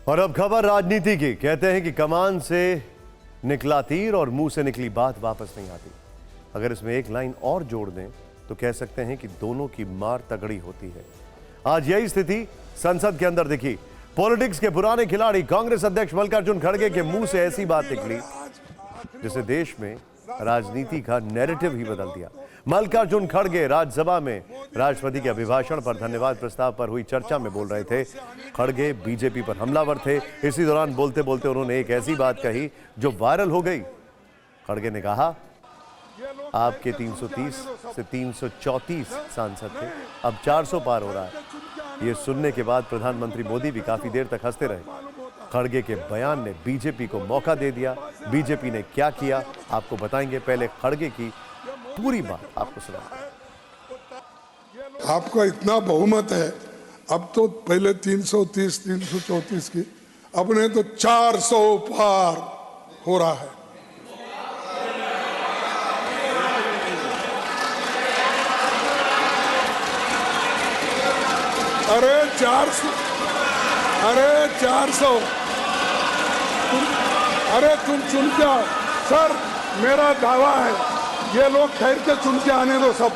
और अब खबर राजनीति की। कहते हैं कि कमान से निकला तीर और मुंह से निकली बात वापस नहीं आती। अगर इसमें एक लाइन और जोड़ दें तो कह सकते हैं कि दोनों की मार तगड़ी होती है। आज यही स्थिति संसद के अंदर दिखी। पॉलिटिक्स के पुराने खिलाड़ी कांग्रेस अध्यक्ष मल्लिकार्जुन खड़गे के मुंह से ऐसी बात निकली जिसे देश में राजनीति का नैरेटिव ही बदल दिया। मल्लिकार्जुन खड़गे राज्यसभा में राष्ट्रपति के अभिभाषण पर धन्यवाद प्रस्ताव पर हुई चर्चा में बोल रहे थे। खड़गे बीजेपी पर हमलावर थे। इसी दौरान बोलते बोलते उन्होंने एक ऐसी बात कही जो वायरल हो गई। खड़गे ने कहा, आपके 330 से 334 सांसद थे, अब 400 पार हो रहा है। ये सुनने के बाद प्रधानमंत्री मोदी भी काफी देर तक हंसते रहे। खड़गे के बयान ने बीजेपी को मौका दे दिया। बीजेपी ने क्या किया आपको बताएंगे। पहले खड़गे की पूरी बात आपको सुना। आपका इतना बहुमत है, अब तो पहले 330 334 की, अपने तो 400 पार हो रहा है। अरे 400 अरे तुम चुन के आओ सर, मेरा दावा है ये लोग ठहर के चुन के आने दो सब।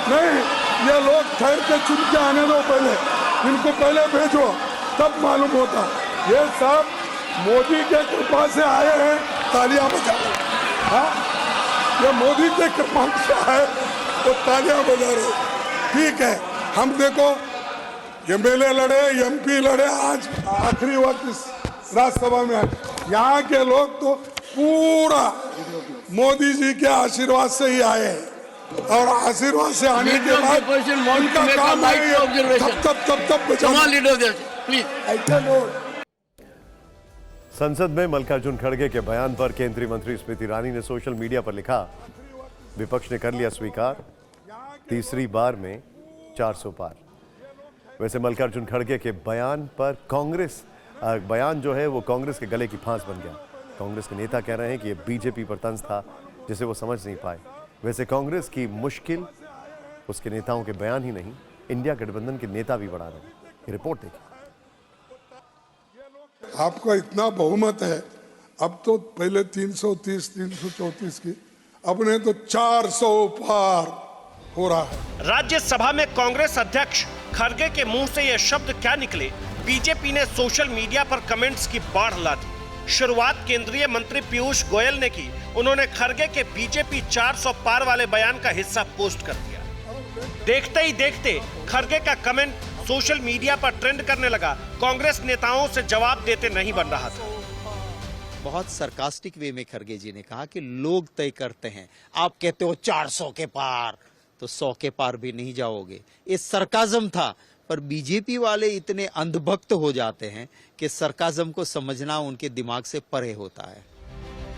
नहीं, ये लोग ठहर के चुन के आने दो पहले, इनको पहले भेजो तब मालूम होता। ये सब मोदी के कृपा से आए हैं, तालियां बजाओ। हाँ, ये मोदी के कृपा से आए तो तालियां बजा रहे। ठीक है, हम देखो एमएलए लड़े, एमपी लड़े, आज आखिरी वक्त इस राज्यसभा में आए। यहाँ के लोग तो पूरा मोदी जी के आशीर्वाद से ही आए हैं और आशीर्वाद से आने के बाद उनका काम है तब संसद में मल्लिकार्जुन खड़गे के बयान पर केंद्रीय मंत्री स्मृति ईरानी ने सोशल मीडिया पर लिखा, विपक्ष ने कर लिया स्वीकार, तीसरी बार में 400 पार। वैसे मल्लिकार्जुन खड़गे के बयान पर बयान जो है वो कांग्रेस के गले की फांस बन गया। कांग्रेस के नेता कह रहे हैं कि ये बीजेपी पर तंज था जिसे वो समझ नहीं पाए। वैसे कांग्रेस की मुश्किल उसके नेताओं के बयान ही नहीं, इंडिया गठबंधन के नेता भी बढ़ा रहे हैं। ये रिपोर्ट देखिए। आपका इतना बहुमत है, अब तो पहले 330 334 की, अपने तो 400 पार हो रहा है। राज्यसभा में कांग्रेस अध्यक्ष खड़गे के मुंह से ये शब्द क्या निकले, बीजेपी ने सोशल मीडिया पर कमेंट्स की बाढ़ ला दी। शुरुआत केंद्रीय मंत्री पीयूष गोयल ने की। उन्होंने खड़गे के बीजेपी 400 पार वाले बयान का हिस्सा पोस्ट कर दिया। देखते ही देखते खड़गे का कमेंट सोशल मीडिया पर ट्रेंड करने लगा। कांग्रेस नेताओं से जवाब देते नहीं बन रहा था। बहुत सरकास्टिक वे में खड़गे जी ने कहा कि लोग तय करते हैं, आप कहते हो 400 के पार तो 100 के पार भी नहीं जाओगे। ये सरकाज़म था, पर बीजेपी वाले इतने अंधभक्त हो जाते हैं कि सरकाज़म को समझना उनके दिमाग से परे होता है।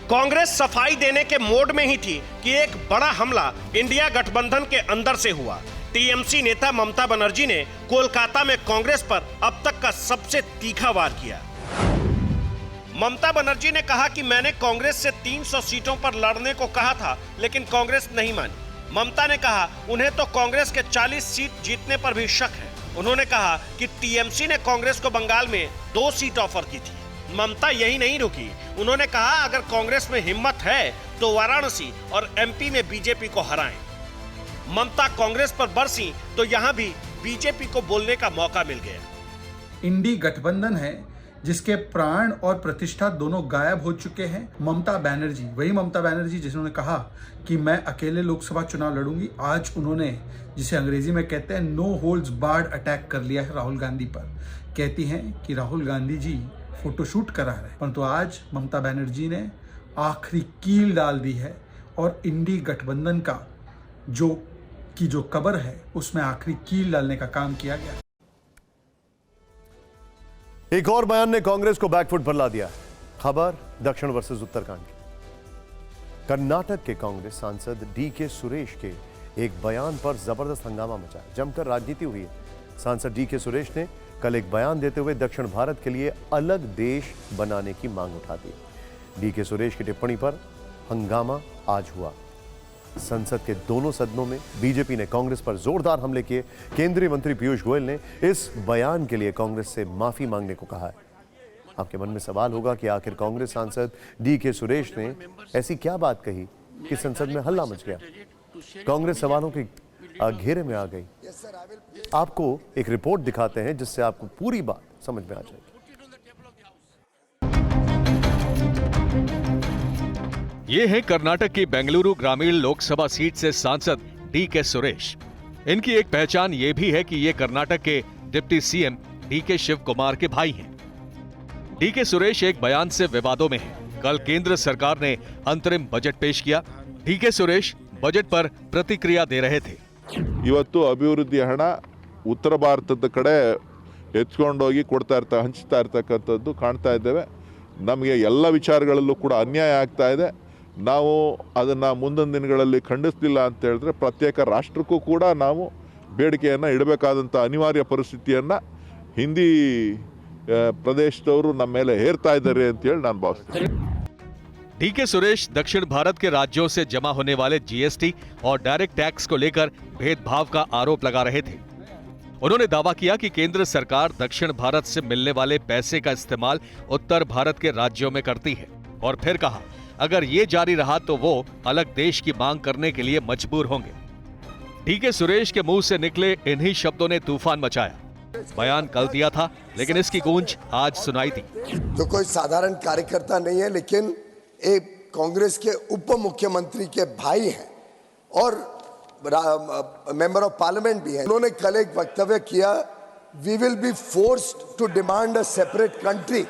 कांग्रेस सफाई देने के मोड में ही थी कि एक बड़ा हमला इंडिया गठबंधन के अंदर से हुआ। टीएमसी नेता ममता बनर्जी ने कोलकाता में कांग्रेस पर अब तक का सबसे तीखा वार किया। ममता बनर्जी ने कहा कि मैंने कांग्रेस से 300 सीटों पर लड़ने को कहा था, लेकिन कांग्रेस नहीं मानी। ममता ने कहा उन्हें तो कांग्रेस के 40 सीट जीतने पर भी शक है। उन्होंने कहा कि टीएमसी ने कांग्रेस को बंगाल में 2 सीट ऑफर की थी। ममता यही नहीं रुकी। उन्होंने कहा अगर कांग्रेस में हिम्मत है तो वाराणसी और एमपी में बीजेपी को हराएं। ममता कांग्रेस पर बरसी तो यहां भी बीजेपी को बोलने का मौका मिल गया। इंडी गठबंधन है जिसके प्राण और प्रतिष्ठा दोनों गायब हो चुके हैं। ममता बनर्जी, वही ममता बनर्जी जिन्होंने कहा कि मैं अकेले लोकसभा चुनाव लड़ूंगी, आज उन्होंने जिसे अंग्रेजी में कहते हैं नो होल्ड्स बार्ड अटैक कर लिया है राहुल गांधी पर। कहती हैं कि राहुल गांधी जी फोटोशूट करा रहे हैं, परंतु आज ममता बनर्जी ने आखिरी कील डाल दी है और इंडी गठबंधन का जो कब्र है उसमें आखिरी कील डालने का काम किया गया। एक और बयान ने कांग्रेस को बैकफुट पर ला दिया। खबर दक्षिण वर्सेस उत्तराखंड की। कर्नाटक के कांग्रेस सांसद डीके सुरेश के एक बयान पर जबरदस्त हंगामा मचा, जमकर राजनीति हुई है। सांसद डीके सुरेश ने कल एक बयान देते हुए दक्षिण भारत के लिए अलग देश बनाने की मांग उठा दी। डीके सुरेश की टिप्पणी पर हंगामा आज हुआ। संसद के दोनों सदनों में बीजेपी ने कांग्रेस पर जोरदार हमले किए। केंद्रीय मंत्री पीयूष गोयल ने इस बयान के लिए कांग्रेस से माफी मांगने को कहा है। आपके मन में सवाल होगा कि आखिर कांग्रेस सांसद डीके सुरेश ने ऐसी क्या बात कही कि संसद में हल्ला मच गया। कांग्रेस सवालों के घेरे में आ गई। आपको एक रिपोर्ट दिखाते हैं जिससे आपको पूरी बात समझ में आ जाएगी। ये है कर्नाटक की बेंगलुरु ग्रामीण लोकसभा सीट से सांसद डीके सुरेश। इनकी एक पहचान ये भी है कि ये कर्नाटक के deputy CM DK Shivakumar के भाई हैं। डीके सुरेश एक बयान से विवादों में है। कल केंद्र सरकार ने अंतरिम बजट पेश किया। डीके सुरेश बजट पर प्रतिक्रिया दे रहे थे। ಇವತ್ತು ಅಭಿವೃದ್ಧಿ ಹಣ ಉತ್ತರ ಭಾರತದ ಕಡೆ ಎತ್ಕೊಂಡೋಗಿ ಹಂಚ್ತಾ ಇರ್ತಕ್ಕಂಥದ್ದು ಕಾಣ್ತಾ ಇದ್ದೇವೆ. ನಮಗೆ ಎಲ್ಲ ವಿಚಾರಗಳಲ್ಲೂ ಕೂಡ ಅನ್ಯಾಯ ಆಗ್ತಾ ಇದೆ. ನಾವು ಅದನ್ನು ಮುಂದಿನ ದಿನಗಳಲ್ಲಿ ಖಂಡಿಸಲಿಲ್ಲ ಅಂತ ಹೇಳಿದ್ರೆ ಪ್ರತ್ಯೇಕ ರಾಷ್ಟ್ರಕ್ಕೂ ಕೂಡ ನಾವು ಬೇಡಿಕೆಯನ್ನು ಇಡಬೇಕಾದಂಥ ಅನಿವಾರ್ಯ ಪರಿಸ್ಥಿತಿಯನ್ನು ಹಿಂದಿ ಪ್ರದೇಶದವರು ನಮ್ಮ ಮೇಲೆ ಹೇರ್ತಾ ಇದ್ದಾರೆ ಅಂತ ಹೇಳಿ ನಾನು ಭಾವಿಸ್ತೀನಿ. डीके सुरेश दक्षिण भारत के राज्यों से जमा होने वाले जीएसटी और डायरेक्ट टैक्स को लेकर भेदभाव का आरोप लगा रहे थे। उन्होंने दावा किया कि केंद्र सरकार दक्षिण भारत से मिलने वाले पैसे का इस्तेमाल उत्तर भारत के राज्यों में करती है और फिर कहा अगर ये जारी रहा तो वो अलग देश की मांग करने के लिए मजबूर होंगे। डीके सुरेश के मुंह से निकले इन्हीं शब्दों ने तूफान मचाया। बयान कल दिया था लेकिन इसकी गूंज आज सुनाई थी। जो कोई साधारण कार्यकर्ता नहीं है लेकिन एक कांग्रेस के उप मुख्यमंत्री के भाई हैं और मेंबर ऑफ पार्लियामेंट भी हैं। उन्होंने कल एक वक्तव्य किया, we will be forced to demand a separate country